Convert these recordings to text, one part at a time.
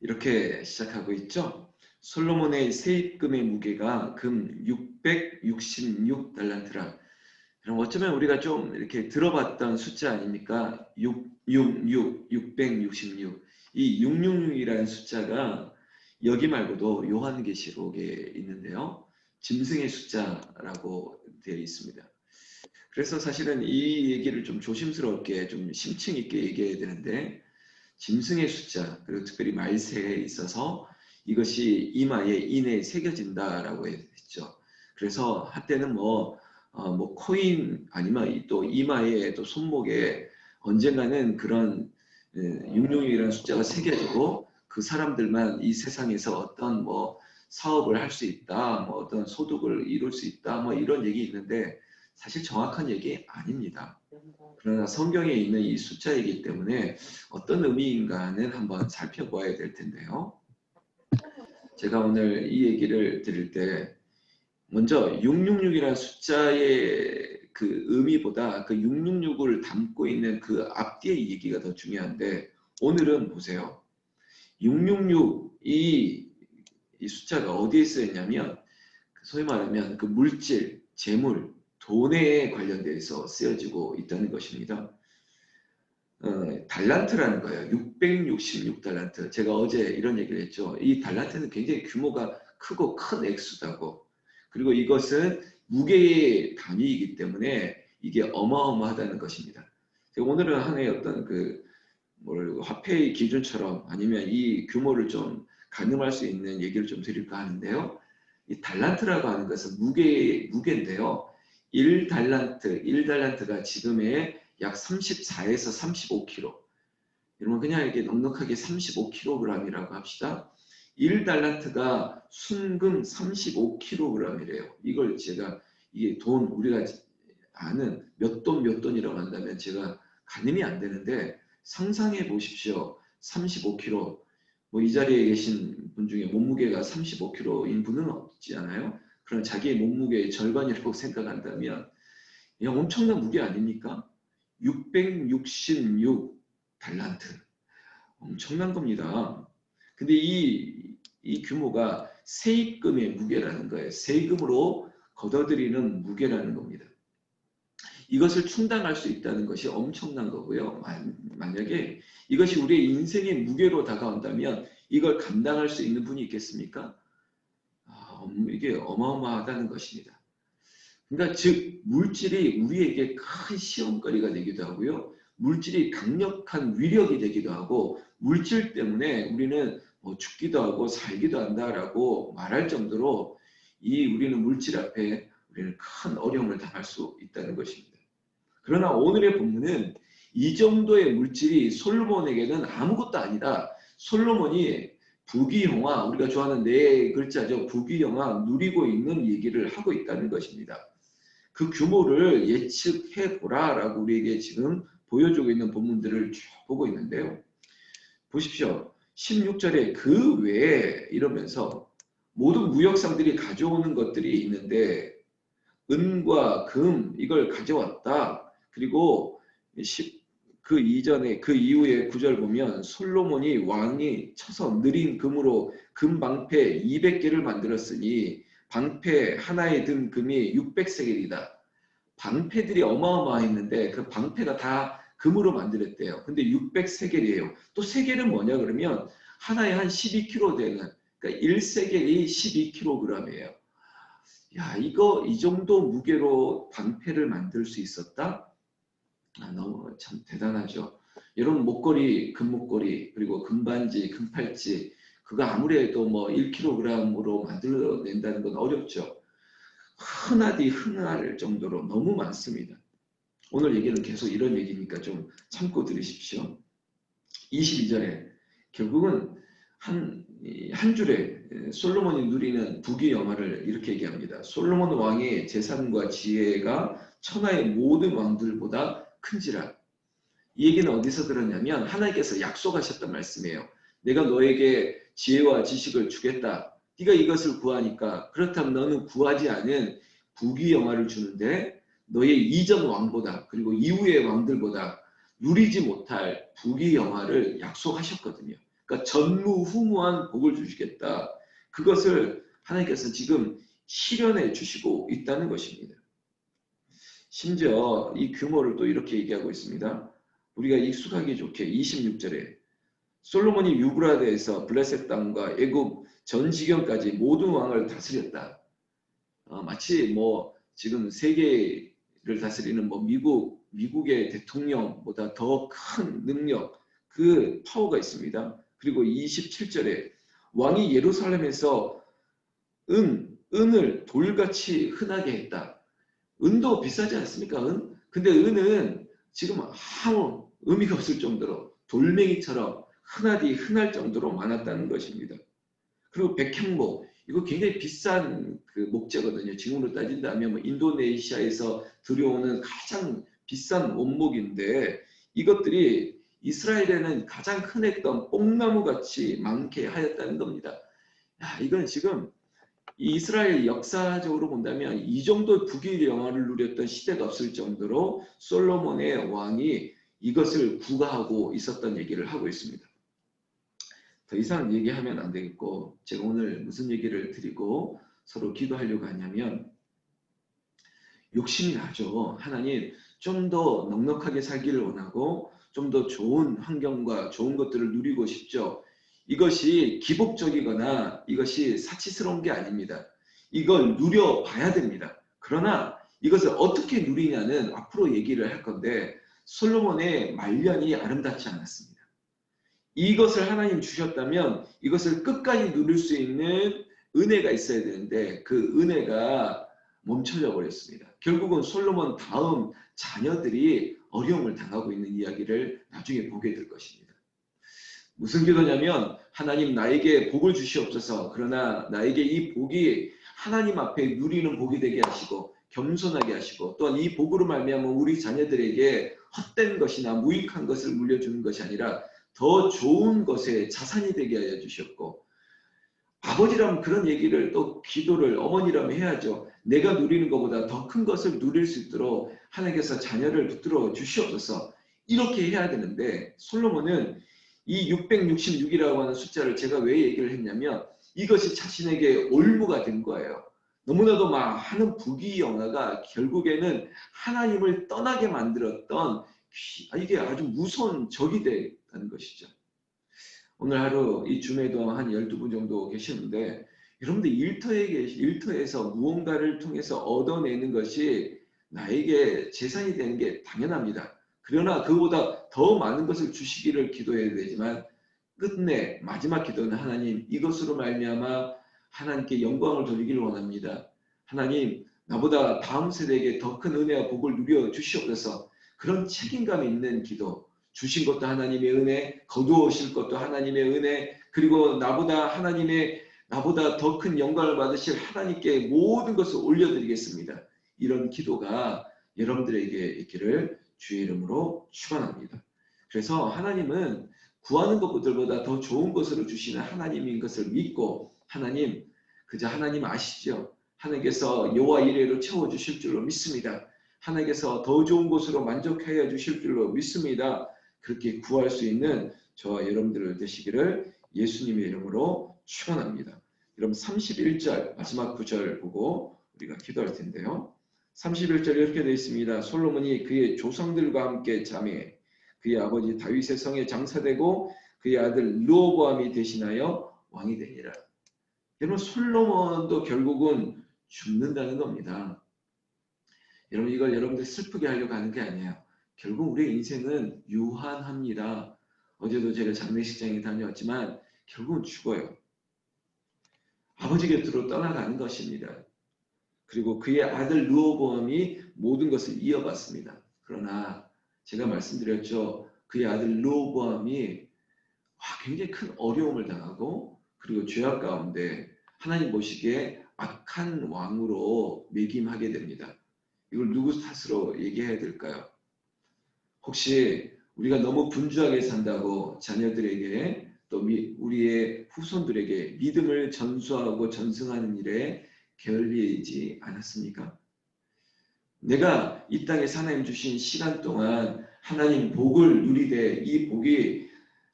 이렇게 시작하고 있죠. 솔로몬의 세입금의 무게가 금 666달란트라. 그럼 어쩌면 우리가 좀 이렇게 들어봤던 숫자 아닙니까? 666, 666. 이 666이라는 숫자가 여기 말고도 요한계시록에 있는데요. 짐승의 숫자라고 되어 있습니다. 그래서 사실은 이 얘기를 좀 조심스럽게 좀 심층 있게 얘기해야 되는데, 짐승의 숫자, 그리고 특별히 말세에 있어서 이것이 이마에 인에 새겨진다라고 했죠. 그래서 한때는 뭐 코인 아니면 또 이마에 또 손목에 언젠가는 그런 666이라는 숫자가 새겨지고 그 사람들만 이 세상에서 어떤 뭐 사업을 할 수 있다, 뭐 어떤 소득을 이룰 수 있다, 뭐 이런 얘기 있는데 사실 정확한 얘기 아닙니다. 그러나 성경에 있는 이 숫자이기 때문에 어떤 의미인가는 한번 살펴보아야 될 텐데요. 제가 오늘 이 얘기를 드릴 때 먼저 666이라는 숫자의 그 의미보다 그 666을 담고 있는 그 앞뒤의 얘기가 더 중요한데, 오늘은 보세요. 666 이 숫자가 어디에 쓰였냐면 소위 말하면 그 물질, 재물, 돈에 관련돼서 쓰여지고 있다는 것입니다. 달란트라는 거예요. 666달란트. 제가 어제 이런 얘기를 했죠. 이 달란트는 굉장히 규모가 크고 큰 액수다고. 그리고 이것은 무게의 단위이기 때문에 이게 어마어마하다는 것입니다. 제가 오늘은 하나의 어떤 화폐의 기준처럼 아니면 이 규모를 좀 가늠할 수 있는 얘기를 좀 드릴까 하는데요. 이 달란트라고 하는 것은 무게인데요. 1달란트가 지금의 약 34에서 35kg. 여러분 그냥 이렇게 넉넉하게 35kg이라고 합시다. 1달란트가 순금 35kg이래요. 이걸 제가 이게 돈 우리가 아는 몇 돈이라고 한다면 제가 가늠이 안 되는데 상상해 보십시오. 35kg. 뭐 이 자리에 계신 분 중에 몸무게가 35kg인 분은 없지 않아요? 그럼 자기의 몸무게의 절반이라고 생각한다면 엄청난 무게 아닙니까? 666 달란트. 엄청난 겁니다. 근데 이 규모가 세입금의 무게라는 거예요. 세금으로 걷어들이는 무게라는 겁니다. 이것을 충당할 수 있다는 것이 엄청난 거고요. 만약에 이것이 우리의 인생의 무게로 다가온다면 이걸 감당할 수 있는 분이 있겠습니까? 이게 어마어마하다는 것입니다. 그러니까 즉 물질이 우리에게 큰 시험거리가 되기도 하고요. 물질이 강력한 위력이 되기도 하고 물질 때문에 우리는 죽기도 하고 살기도 한다라고 말할 정도로 우리는 물질 앞에 우리는 큰 어려움을 당할 수 있다는 것입니다. 그러나 오늘의 본문은 이 정도의 물질이 솔로몬에게는 아무것도 아니다. 솔로몬이 부귀영화, 우리가 좋아하는 네 글자죠. 부귀영화 누리고 있는 얘기를 하고 있다는 것입니다. 그 규모를 예측해보라라고 우리에게 지금 보여주고 있는 본문들을 쭉 보고 있는데요. 보십시오. 16절에 그 외에 이러면서 모든 무역상들이 가져오는 것들이 있는데 은과 금 이걸 가져왔다. 그리고 그 이전에 그 이후에 9절 보면 솔로몬이 왕이 쳐서 느린 금으로 금 방패 200개를 만들었으니 방패 하나에 든 금이 600세겔이다. 방패들이 어마어마했는데 그 방패가 다 금으로 만들었대요. 근데 600세겔이에요. 또 세겔은 뭐냐 그러면 하나에 한 12kg 되는, 그러니까 1세겔이 12kg이에요. 야, 이 정도 무게로 방패를 만들 수 있었다? 너무 참 대단하죠. 여러분 목걸이, 금목걸이, 그리고 금반지, 금팔찌, 그거 아무래도 뭐 1kg으로 만들어낸다는 건 어렵죠. 흔하디 흔할 정도로 너무 많습니다. 오늘 얘기는 계속 이런 얘기니까 좀 참고 들으십시오. 22절에 결국은 한 줄에 솔로몬이 누리는 부귀영화를 이렇게 얘기합니다. 솔로몬 왕의 재산과 지혜가 천하의 모든 왕들보다 큰지라. 이 얘기는 어디서 들었냐면 하나님께서 약속하셨단 말씀이에요. 내가 너에게 지혜와 지식을 주겠다. 네가 이것을 구하니까 그렇다면 너는 구하지 않은 부귀영화를 주는데 너의 이전 왕보다 그리고 이후의 왕들보다 누리지 못할 부귀영화를 약속하셨거든요. 그러니까 전무후무한 복을 주시겠다. 그것을 하나님께서 지금 실현해 주시고 있다는 것입니다. 심지어 이 규모를 또 이렇게 얘기하고 있습니다. 우리가 익숙하기 좋게 26절에 솔로몬이 유브라데에서 블레셋 땅과 애굽 전 지경까지 모든 왕을 다스렸다. 마치 뭐 지금 세계를 다스리는 뭐 미국의 대통령보다 더 큰 능력, 그 파워가 있습니다. 그리고 27절에 왕이 예루살렘에서 은을 돌같이 흔하게 했다. 은도 비싸지 않습니까? 은? 근데 은은 지금 아무 의미가 없을 정도로 돌멩이처럼 흔할 정도로 많았다는 것입니다. 그리고 백향목, 이거 굉장히 비싼 그 목재거든요. 지금으로 따진다면 뭐 인도네시아에서 들여오는 가장 비싼 원목인데 이것들이 이스라엘에는 가장 흔했던 뽕나무 같이 많게 하였다는 겁니다. 야, 이건 지금 이 이스라엘 역사적으로 본다면 이 정도 국위 영화를 누렸던 시대가 없을 정도로 솔로몬의 왕이 이것을 구가하고 있었던 얘기를 하고 있습니다. 더 이상 얘기하면 안 되겠고 제가 오늘 무슨 얘기를 드리고 서로 기도하려고 하냐면 욕심이 나죠. 하나님 좀 더 넉넉하게 살기를 원하고 좀 더 좋은 환경과 좋은 것들을 누리고 싶죠. 이것이 기복적이거나 이것이 사치스러운 게 아닙니다. 이걸 누려봐야 됩니다. 그러나 이것을 어떻게 누리냐는 앞으로 얘기를 할 건데 솔로몬의 말년이 아름답지 않았습니다. 이것을 하나님 주셨다면 이것을 끝까지 누릴 수 있는 은혜가 있어야 되는데 그 은혜가 멈춰져 버렸습니다. 결국은 솔로몬 다음 자녀들이 어려움을 당하고 있는 이야기를 나중에 보게 될 것입니다. 무슨 기도냐면 하나님 나에게 복을 주시옵소서. 그러나 나에게 이 복이 하나님 앞에 누리는 복이 되게 하시고 겸손하게 하시고 또한 이 복으로 말미암아 우리 자녀들에게 헛된 것이나 무익한 것을 물려주는 것이 아니라 더 좋은 것에 자산이 되게 하여 주셨고 아버지라면 그런 얘기를 또 기도를 어머니라면 해야죠. 내가 누리는 것보다 더 큰 것을 누릴 수 있도록 하나님께서 자녀를 붙들어 주시옵소서. 이렇게 해야 되는데 솔로몬은 이 666이라고 하는 숫자를 제가 왜 얘기를 했냐면 이것이 자신에게 올무가 된 거예요. 너무나도 많은 부귀영화가 결국에는 하나님을 떠나게 만들었던 이게 아주 무서운 적이 됐다는 것이죠. 오늘 하루 이 줌에도 한 12분 정도 계시는데 여러분들 일터에서 무언가를 통해서 얻어내는 것이 나에게 재산이 되는 게 당연합니다. 그러나 그보다 더 많은 것을 주시기를 기도해야 되지만 끝내 마지막 기도는 하나님 이것으로 말미암아 하나님께 영광을 돌리기를 원합니다. 하나님 나보다 다음 세대에게 더 큰 은혜와 복을 누려 주시옵소서. 그런 책임감 있는 기도 주신 것도 하나님의 은혜, 거두어오실 것도 하나님의 은혜, 그리고 나보다 더 큰 영광을 받으실 하나님께 모든 것을 올려드리겠습니다. 이런 기도가 여러분들에게 있기를 주의 이름으로 축원합니다. 그래서 하나님은 구하는 것들보다 더 좋은 것으로 주시는 하나님인 것을 믿고 하나님, 그저 하나님 아시죠? 하나님께서 여호와 이레로 채워주실 줄로 믿습니다. 하나님께서 더 좋은 곳으로 만족하여 주실 줄로 믿습니다. 그렇게 구할 수 있는 저와 여러분들 되시기를 예수님의 이름으로 축원합니다. 여러분 31절 마지막 구절 보고 우리가 기도할 텐데요. 31절에 이렇게 되어 있습니다. 솔로몬이 그의 조상들과 함께 잠에 그의 아버지 다윗의 성에 장사되고 그의 아들 르호보암이 대신하여 왕이 되니라. 여러분 솔로몬도 결국은 죽는다는 겁니다. 여러분 이걸 여러분들 슬프게 하려고 하는 게 아니에요. 결국 우리의 인생은 유한합니다. 어제도 제가 장례식장에 다녀왔지만 결국은 죽어요. 아버지 곁으로 떠나가는 것입니다. 그리고 그의 아들 르호보암이 모든 것을 이어받습니다. 그러나 제가 말씀드렸죠. 그의 아들 르호보암이 굉장히 큰 어려움을 당하고 그리고 죄악 가운데 하나님 보시기에 악한 왕으로 매김하게 됩니다. 이걸 누구 탓으로 얘기해야 될까요? 혹시 우리가 너무 분주하게 산다고 자녀들에게 또 우리의 후손들에게 믿음을 전수하고 전승하는 일에 게을리지 않았습니까? 내가 이 땅에 하나님 주신 시간 동안 하나님 복을 누리되 이 복이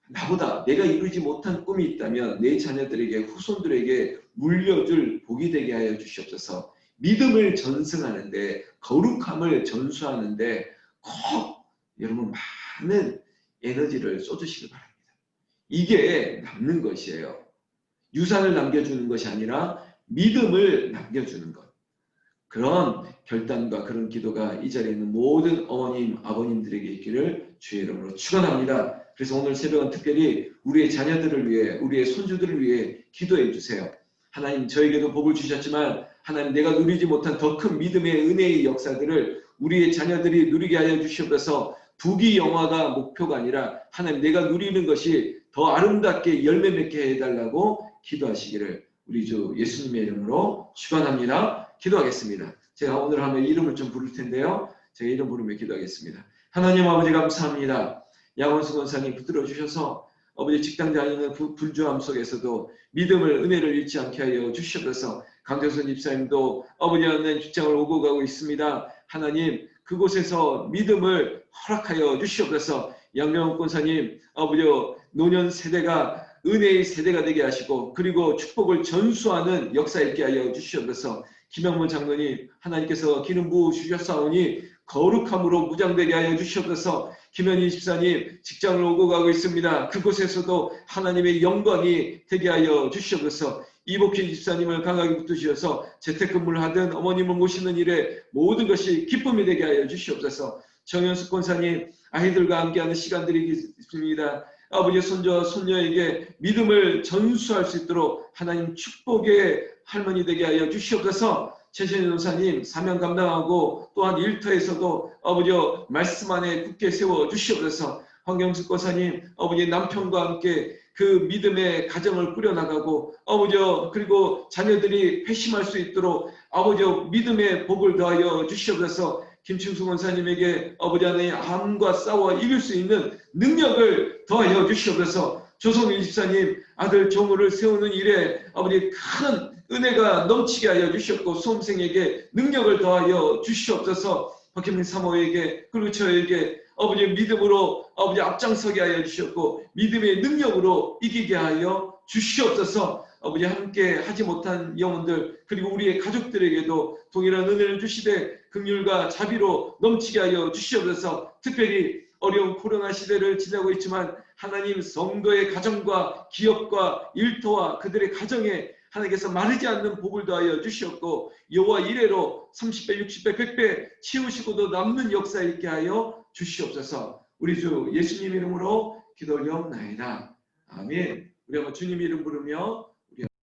나보다 내가 이루지 못한 꿈이 있다면 내 자녀들에게 후손들에게 물려줄 복이 되게 하여 주시옵소서. 믿음을 전승하는데 거룩함을 전수하는데 꼭 여러분 많은 에너지를 쏟으시기 바랍니다. 이게 남는 것이에요. 유산을 남겨주는 것이 아니라 믿음을 남겨주는 것. 그런 결단과 그런 기도가 이 자리에 있는 모든 어머님, 아버님들에게 있기를 주의 이름으로 축원합니다. 그래서 오늘 새벽은 특별히 우리의 자녀들을 위해, 우리의 손주들을 위해 기도해 주세요. 하나님, 저에게도 복을 주셨지만 하나님, 내가 누리지 못한 더 큰 믿음의 은혜의 역사들을 우리의 자녀들이 누리게 하여 주시옵소서. 부귀영화가 목표가 아니라 하나님, 내가 누리는 것이 더 아름답게 열매 맺게 해달라고 기도하시기를 우리 주 예수님의 이름으로 축원합니다. 기도하겠습니다. 제가 오늘 하면 이름을 좀 부를 텐데요. 제가 이름 부르며 기도하겠습니다. 하나님 아버지 감사합니다. 양원수 권사님 붙들어 주셔서 아버지 직장 다니는 분주함 속에서도 믿음을, 은혜를 잃지 않게 하여 주시옵소서. 강정선 집사님도 아버지 하나님 직장을 오고 가고 있습니다. 하나님 그곳에서 믿음을 허락하여 주시옵소서. 양명훈 권사님 아버지 노년 세대가 은혜의 세대가 되게 하시고 그리고 축복을 전수하는 역사 있게 하여 주시옵소서. 김영문 장로님 하나님께서 기름 부어 주셨사오니 거룩함으로 무장되게 하여 주시옵소서. 김현희 집사님 직장을 오고 가고 있습니다. 그곳에서도 하나님의 영광이 되게 하여 주시옵소서. 이복희 집사님을 강하게 붙드셔서 재택근무를 하든 어머님을 모시는 일에 모든 것이 기쁨이 되게 하여 주시옵소서. 정현숙 권사님 아이들과 함께하는 시간들이 있습니다. 아버지 손자 손녀에게 믿음을 전수할 수 있도록 하나님 축복의 할머니 되게 하여 주시옵소서. 최신희 전사님 사명 감당하고 또한 일터에서도 아버지 말씀 안에 굳게 세워 주시옵소서. 황경숙 권사님 아버지 남편과 함께 그 믿음의 가정을 꾸려나가고 아버지 그리고 자녀들이 회심할 수 있도록 아버지 믿음의 복을 더하여 주시옵소서. 김충수 권사님에게 아버지 하나님 암과 싸워 이길 수 있는 능력을 더하여 주시옵소서. 조성윤 집사님 아들 종우를 세우는 일에 아버지 큰 은혜가 넘치게 하여 주시옵고 수험생에게 능력을 더하여 주시옵소서. 박혜민 사모에게 그리고 저에게 아버지 믿음으로 아버지 앞장서게 하여 주시옵고 믿음의 능력으로 이기게 하여 주시옵소서. 아버지 함께 하지 못한 영혼들 그리고 우리의 가족들에게도 동일한 은혜를 주시되 긍휼과 자비로 넘치게 하여 주시옵소서. 특별히 어려운 코로나 시대를 지나고 있지만 하나님 성도의 가정과 기업과 일터와 그들의 가정에 하나님께서 마르지 않는 복을 더하여 주시옵고 여호와 이래로 30배, 60배, 100배 치우시고도 남는 역사 있게 하여 주시옵소서. 우리 주 예수님 이름으로 기도 올려옵나이다. 아멘. 우리 한번 주님 이름 부르며